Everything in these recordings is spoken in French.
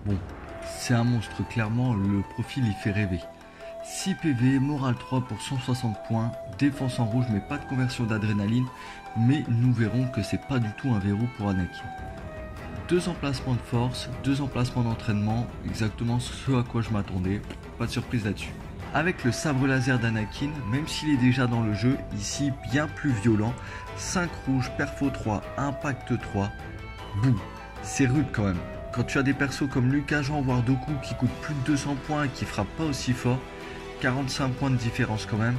Bon, c'est un monstre, clairement, le profil il fait rêver. 6 PV, morale 3 pour 160 points, défense en rouge mais pas de conversion d'adrénaline, mais nous verrons que c'est pas du tout un verrou pour Anakin. 2 emplacements de force, 2 emplacements d'entraînement, exactement ce à quoi je m'attendais, pas de surprise là-dessus. Avec le sabre laser d'Anakin, même s'il est déjà dans le jeu, ici bien plus violent, 5 rouges, perfo 3, impact 3, boum, c'est rude quand même. Quand tu as des persos comme Lucas Jean voire Doku qui coûtent plus de 200 points et qui frappent pas aussi fort, 45 points de différence quand même,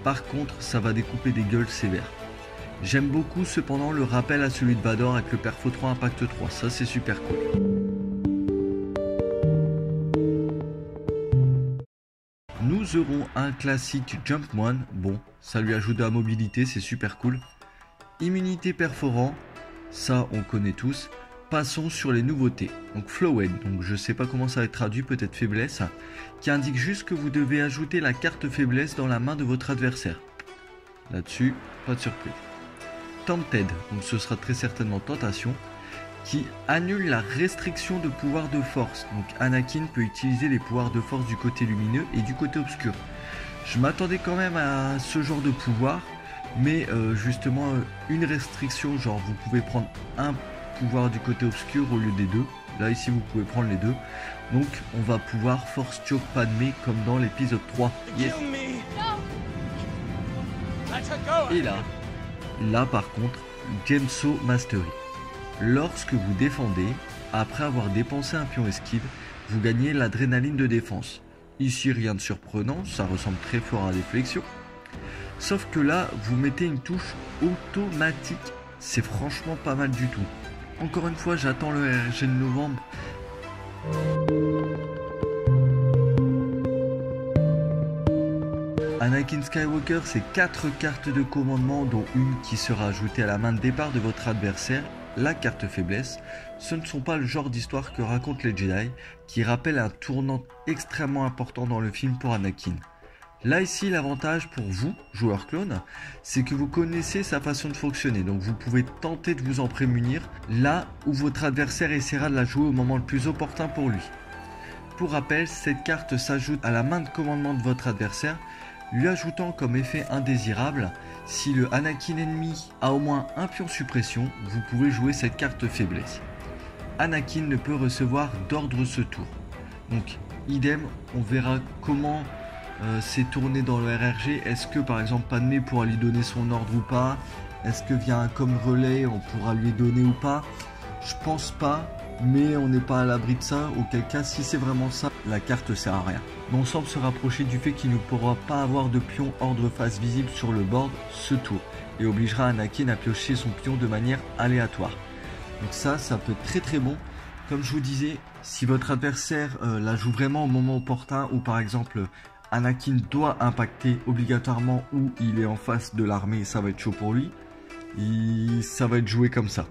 par contre ça va découper des gueules sévères. J'aime beaucoup cependant le rappel à celui de Vador avec le perfo 3 impact 3, ça c'est super cool. Nous aurons un classique Jumpman, bon ça lui ajoute de la mobilité, c'est super cool. Immunité perforant, ça on connaît tous. Passons sur les nouveautés. Donc Flowed, donc je sais pas comment ça va être traduit, peut-être faiblesse, qui indique juste que vous devez ajouter la carte faiblesse dans la main de votre adversaire. Là-dessus, pas de surprise. Tempted, donc ce sera très certainement tentation, qui annule la restriction de pouvoir de force. Donc Anakin peut utiliser les pouvoirs de force du côté lumineux et du côté obscur. Je m'attendais quand même à ce genre de pouvoir, mais justement une restriction, genre vous pouvez prendre un pouvoir du côté obscur au lieu des deux. Là ici vous pouvez prendre les deux. Donc on va pouvoir force choke Padmé comme dans l'épisode 3. Yes. Et là par contre, Gemso Mastery. Lorsque vous défendez, après avoir dépensé un pion esquive, vous gagnez l'adrénaline de défense. Ici rien de surprenant, ça ressemble très fort à des flexions. Sauf que là, vous mettez une touche automatique. C'est franchement pas mal du tout. Encore une fois, j'attends le RRG de novembre. Anakin Skywalker, c'est 4 cartes de commandement, dont une qui sera ajoutée à la main de départ de votre adversaire, la carte faiblesse. Ce ne sont pas le genre d'histoire que racontent les Jedi, qui rappellent un tournant extrêmement important dans le film pour Anakin. Là ici l'avantage pour vous, joueur clone, c'est que vous connaissez sa façon de fonctionner, donc vous pouvez tenter de vous en prémunir là où votre adversaire essaiera de la jouer au moment le plus opportun pour lui. Pour rappel, cette carte s'ajoute à la main de commandement de votre adversaire, lui ajoutant comme effet indésirable, si le Anakin ennemi a au moins un pion suppression, vous pouvez jouer cette carte faiblesse. Anakin ne peut recevoir d'ordre ce tour, donc idem, on verra comment c'est tourné dans le RRG. Est-ce que par exemple Padmé pourra lui donner son ordre ou pas? Est-ce que via un com relais on pourra lui donner ou pas? Je pense pas, mais on n'est pas à l'abri de ça. Auquel cas, si c'est vraiment ça, la carte sert à rien. Mais on semble se rapprocher du fait qu'il ne pourra pas avoir de pion ordre face visible sur le board ce tour, et obligera Anakin à piocher son pion de manière aléatoire. Donc ça peut être très très bon. Comme je vous disais, si votre adversaire la joue vraiment au moment opportun, ou par exemple Anakin doit impacter obligatoirement ou il est en face de l'armée, ça va être chaud pour lui. Ça va être joué comme ça.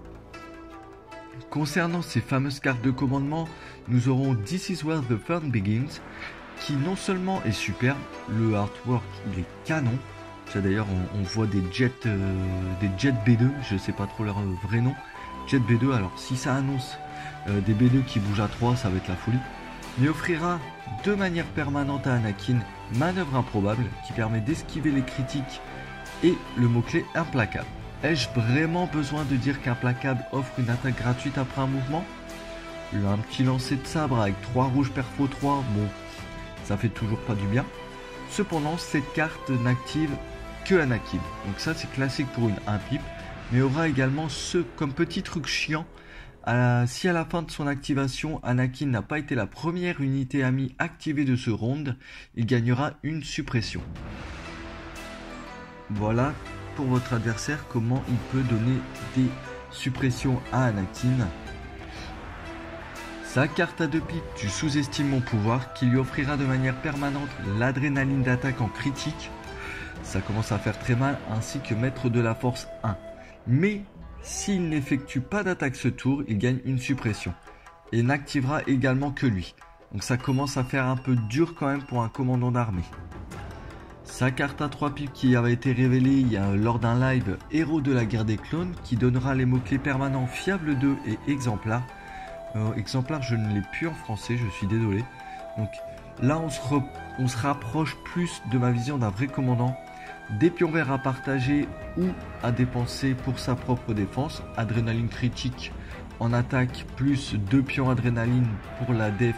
Concernant ces fameuses cartes de commandement, nous aurons This is where the fun begins, qui non seulement est superbe, le artwork il est canon. D'ailleurs on voit des jets B2, je sais pas trop leur vrai nom. Jet B2, alors si ça annonce des B2 qui bougent à 3, ça va être la folie. Mais offrira de manière permanente à Anakin manœuvre improbable qui permet d'esquiver les critiques et le mot-clé implacable. Ai-je vraiment besoin de dire qu'implacable offre une attaque gratuite après un mouvement? Un petit lancer de sabre avec 3 rouges perfo 3, bon, ça fait toujours pas du bien. Cependant, cette carte n'active que Anakin, donc ça c'est classique pour une 1 pipe, mais aura également ce comme petit truc chiant. Si à la fin de son activation, Anakin n'a pas été la première unité amie activée de ce round, il gagnera une suppression. Voilà pour votre adversaire comment il peut donner des suppressions à Anakin. Sa carte à 2 pipes, tu sous-estimes mon pouvoir, qui lui offrira de manière permanente l'adrénaline d'attaque en critique. Ça commence à faire très mal, ainsi que maître de la force 1. Mais s'il n'effectue pas d'attaque ce tour, il gagne une suppression. Et n'activera également que lui. Donc ça commence à faire un peu dur quand même pour un commandant d'armée. Sa carte à 3 pips qui avait été révélée lors d'un live Héros de la guerre des clones qui donnera les mots-clés permanents Fiable 2 et Exemplar. Exemplar, je ne l'ai plus en français, je suis désolé. Donc là, on se rapproche plus de ma vision d'un vrai commandant. Des pions verts à partager ou à dépenser pour sa propre défense. Adrénaline critique en attaque plus 2 pions adrénaline pour la def.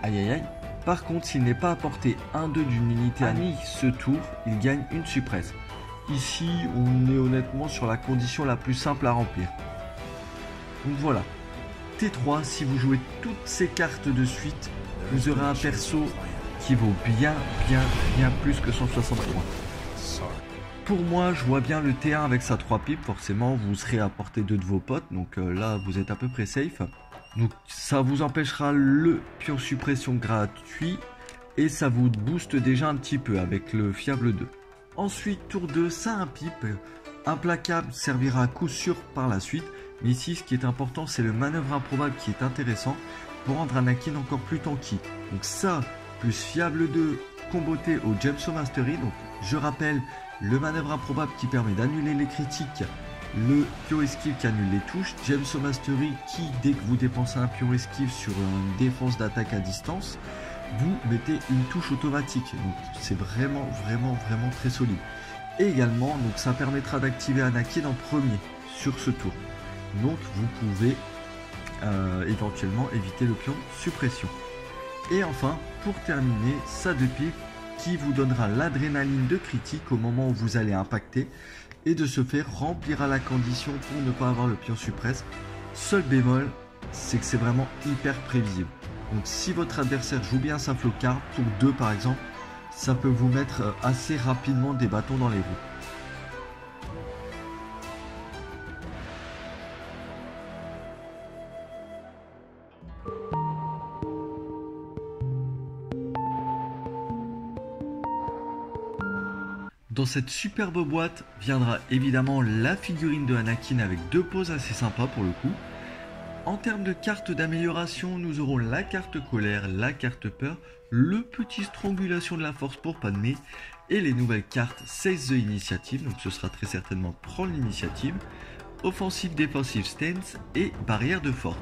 Aïe aïe aïe. Par contre, s'il n'est pas apporté 1-2 d'une unité ennemie ce tour, il gagne une suppresse. Ici, on est honnêtement sur la condition la plus simple à remplir. Donc voilà. T3, si vous jouez toutes ces cartes de suite, vous aurez un perso qui vaut bien plus que 160 points. Pour moi, je vois bien le T1 avec sa 3 pipes, forcément vous serez à portée de vos potes, donc là vous êtes à peu près safe. Donc ça vous empêchera le pion suppression gratuit et ça vous booste déjà un petit peu avec le fiable 2. Ensuite, tour 2, ça a un pipe, implacable servira à coup sûr par la suite, mais ici ce qui est important c'est le manœuvre improbable qui est intéressant pour rendre Anakin encore plus tanky. Donc ça, plus fiable 2 comboté au Gemso Mastery, donc je rappelle le manœuvre improbable qui permet d'annuler les critiques, le pion esquive qui annule les touches, Gemso Mastery qui dès que vous dépensez un pion esquive sur une défense d'attaque à distance, vous mettez une touche automatique, donc c'est vraiment très solide. Et également, donc ça permettra d'activer Anakin en premier sur ce tour, donc vous pouvez éventuellement éviter le pion suppression. Et enfin, pour terminer, ça de pipe qui vous donnera l'adrénaline de critique au moment où vous allez impacter et de ce fait remplira la condition pour ne pas avoir le pion suppresse. Seul bémol, c'est que c'est vraiment hyper prévisible. Donc si votre adversaire joue bien sa flocard, tour 2 par exemple, ça peut vous mettre assez rapidement des bâtons dans les roues. Dans cette superbe boîte viendra évidemment la figurine de Anakin avec 2 poses assez sympas pour le coup. En termes de cartes d'amélioration, nous aurons la carte colère, la carte peur, le petit strangulation de la force pour Padmé et les nouvelles cartes Seize the Initiative, donc ce sera très certainement prendre l'initiative, offensive, défensive stance et barrière de force.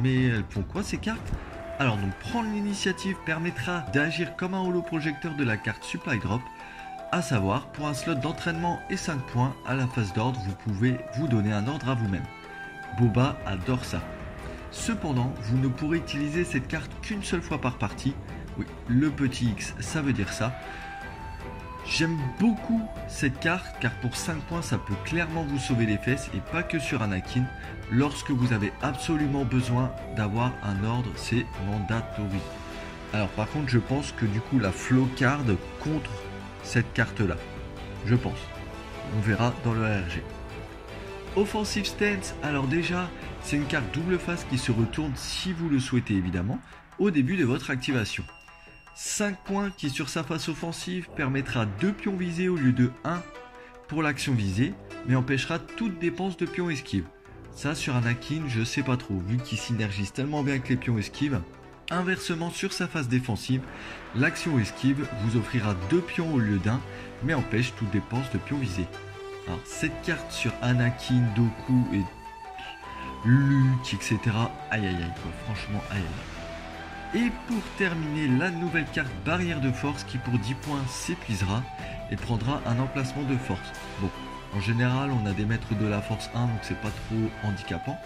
Mais elles font quoi ces cartes? Alors donc prendre l'initiative permettra d'agir comme un holoprojecteur de la carte Supply Drop. A savoir, pour un slot d'entraînement et 5 points, à la phase d'ordre, vous pouvez vous donner un ordre à vous-même. Boba adore ça. Cependant, vous ne pourrez utiliser cette carte qu'une seule fois par partie. Oui, le petit X, ça veut dire ça. J'aime beaucoup cette carte car pour 5 points, ça peut clairement vous sauver les fesses et pas que sur Anakin. Lorsque vous avez absolument besoin d'avoir un ordre, c'est mandatory. Alors par contre, je pense que du coup, la flow card contre cette carte là, je pense, on verra dans le ARG. Offensive stance, alors déjà c'est une carte double face qui se retourne si vous le souhaitez évidemment au début de votre activation. 5 points qui sur sa face offensive permettra 2 pions visés au lieu de 1 pour l'action visée, mais empêchera toute dépense de pions esquive. Ça sur Anakin je sais pas trop vu qu'il synergise tellement bien avec les pions esquive. Inversement, sur sa phase défensive, l'action esquive vous offrira 2 pions au lieu d'1, mais empêche toute dépense de pions visés. Alors, cette carte sur Anakin, Dooku et Luke, etc. Aïe aïe aïe, quoi. Franchement, aïe aïe. Et pour terminer, la nouvelle carte barrière de force qui pour 10 points s'épuisera et prendra un emplacement de force. Bon, en général, on a des maîtres de la force 1, donc c'est pas trop handicapant.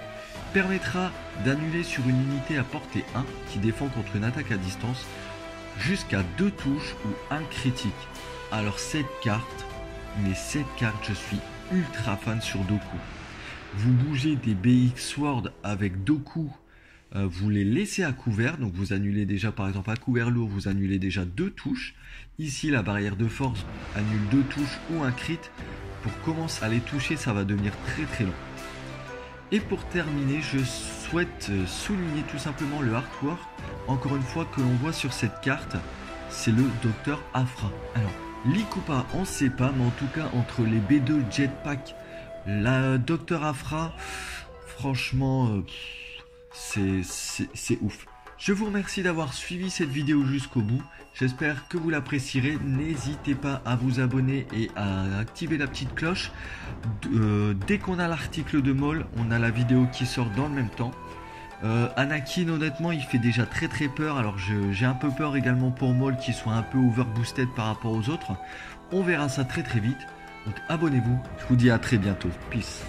Permettra d'annuler sur une unité à portée 1 qui défend contre une attaque à distance jusqu'à 2 touches ou 1 critique. Alors cette carte, je suis ultra fan sur Dooku. Vous bougez des BX Sword avec Dooku, vous les laissez à couvert, donc vous annulez déjà par exemple à couvert lourd, vous annulez déjà 2 touches. Ici la barrière de force annule 2 touches ou un crit. Pour commencer à les toucher, ça va devenir très long. Et pour terminer, je souhaite souligner tout simplement le artwork, encore une fois que l'on voit sur cette carte, c'est le Dr Aphra. Alors, leak ou pas, on ne sait pas, mais en tout cas entre les B2 Jetpack, la Dr Aphra, franchement, c'est ouf. Je vous remercie d'avoir suivi cette vidéo jusqu'au bout. J'espère que vous l'apprécierez. N'hésitez pas à vous abonner et à activer la petite cloche. Dès qu'on a l'article de Maul, on a la vidéo qui sort dans le même temps. Anakin, honnêtement, il fait déjà très peur. Alors j'ai un peu peur également pour Maul qui soit un peu overboosted par rapport aux autres. On verra ça très vite. Donc abonnez-vous. Je vous dis à très bientôt. Peace.